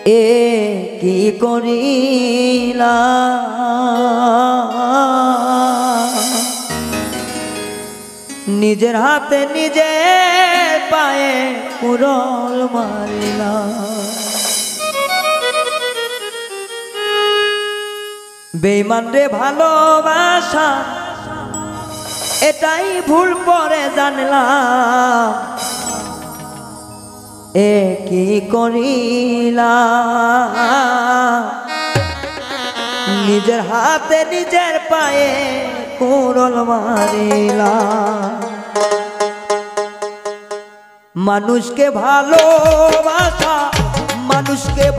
এ কি করিলা নিজের হাতে নিজে পায়ে কুড়ল মারিলা বেঈমান রে ভালোবাসা এটাই ভুল পরে জানলাম এ কি করিলা নিজের হাতে নিজের পায়ে কুড়ল মারিলা মানুষকে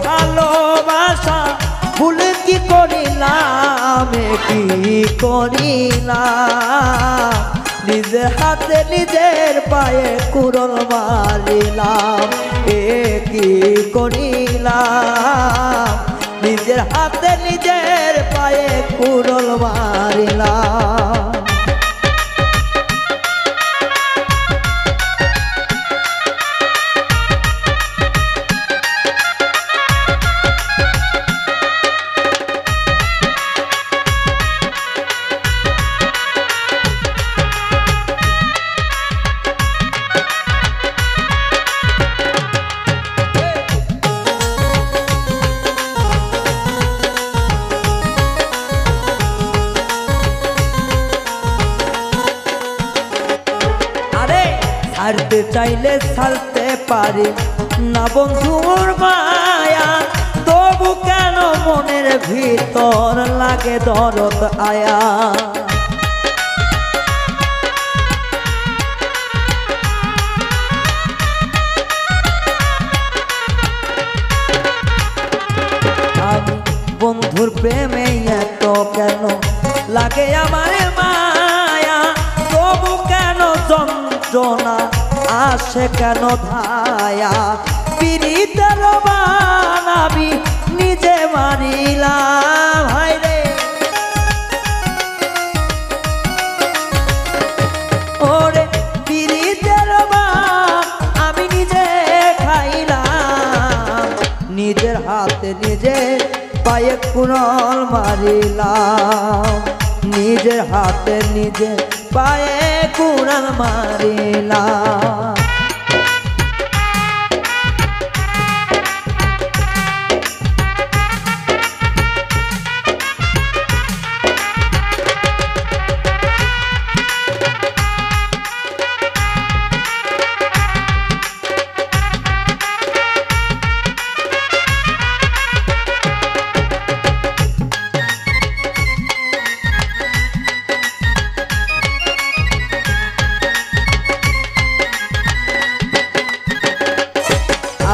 ভালোবাসা ভুল কি করিলাম কি করিলাম নিজের হাতে নিজের পায়ে কুড়ল মারিলাম এ কি করিলাম নিজের হাতে নিজের পায়ে কুড়ল মারিলাম ছাড়তে চাইলে ছাড়তে পারি না বন্ধুর মায়া তবু কেন মনের ভিতর লাগে দরদ আয়া আমি বন্ধুর প্রেমে এত কেন লাগে আমার মায়া তবু কেন যন্ত্রণা আসে কেন ধায়া পীড়িতের বানাবি নিজে মারিলাম হায়রে ওরে পীড়িতের বান আমি নিজে খাইলাম নিজের হাতে নিজের পায়ে কুড়ল মারিলাম নিজের হাতে নিজের পায়ে কুড়ল মারিলাম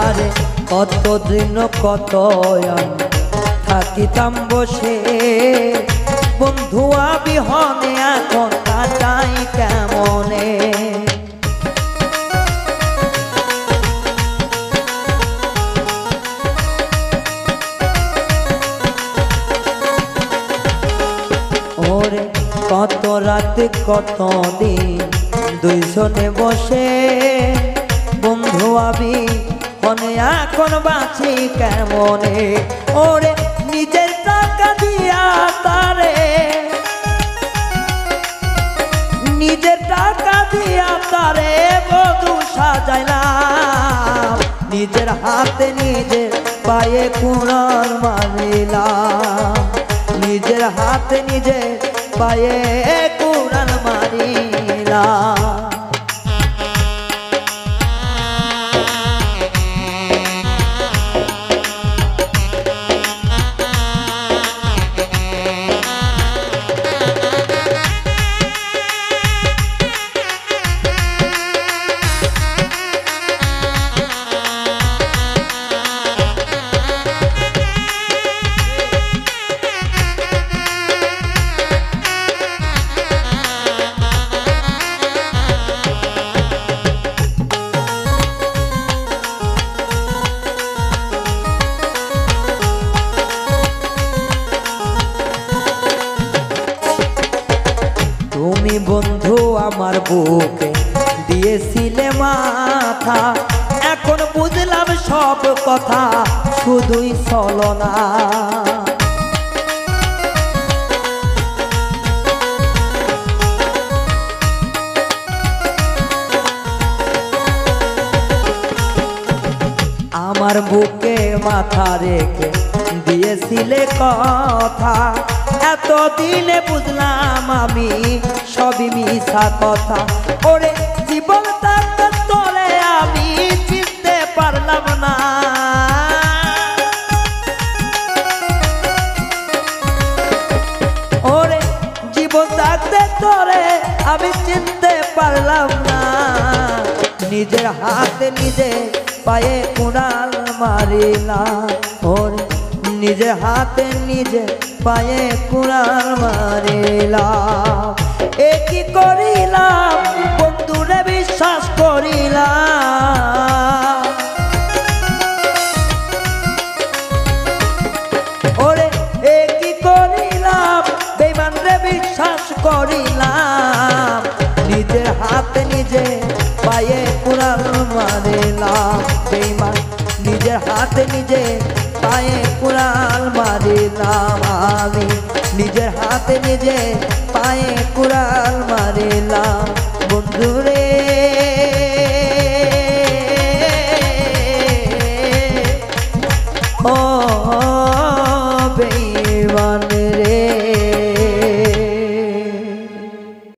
আরে কতদিন কত থাকিতাম বসে বন্ধু বিহনে এখন কাটাই কেমনে ওরে কত রাত কত দিন দুইজনে বসে বন্ধু মনে এখন বাঁচি কেমনে ওরে নিজের টাকা দিয়া তারে বধূ সাজাইলাম নিজের হাতে নিজের পায়ে কুড়ল মারিলাম নিজের হাতে নিজের পায়ে কুড়ল মারিলাম তুমি বন্ধু আমার বুকে দিয়েছিলে মাথা, এখন বুঝলাম সব কথা শুধুই ছলনা। আমার বুকে মাথা রেখে দিয়েছিলে কথা, এতদিনে বুঝলাম আমি সবই মিছা কথা। ওরে জীবন থাকতে তোরে আমি চিনতে পারলাম না, ওরে জীবন থাকতে তোরে আমি চিনতে পারলাম না। নিজের হাতে নিজে পায়ে কুড়াল মারিলাম, ওরে নিজের হাতে নিজে পায়ে কুড়াল মারিলাম। এ কি করিলাম বন্ধুরে বিশ্বাস করিলাম, ওরে এ কি করিলাম বেঈমানরে বিশ্বাস করিলাম। নিজের হাতে নিজে পায়ে কুড়াল মারিলাম, বেঈমান নিজের হাতে নিজে পায়ে কুড়াল মারিলাম। আমি নিজের হাতে নিজে পায়ে কুড়াল মারিলাম বন্ধুরে।